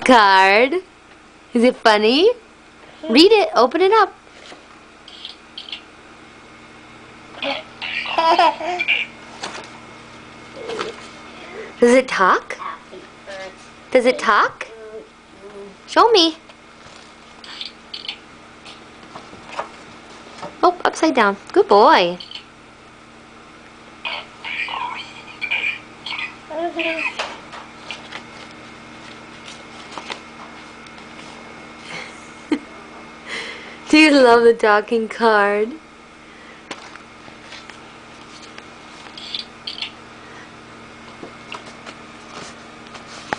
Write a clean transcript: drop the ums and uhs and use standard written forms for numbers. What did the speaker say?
card. Is it funny? Read it. Open it up. Does it talk? Does it talk? Show me. Oh, upside down. Good boy. Do you love the talking card?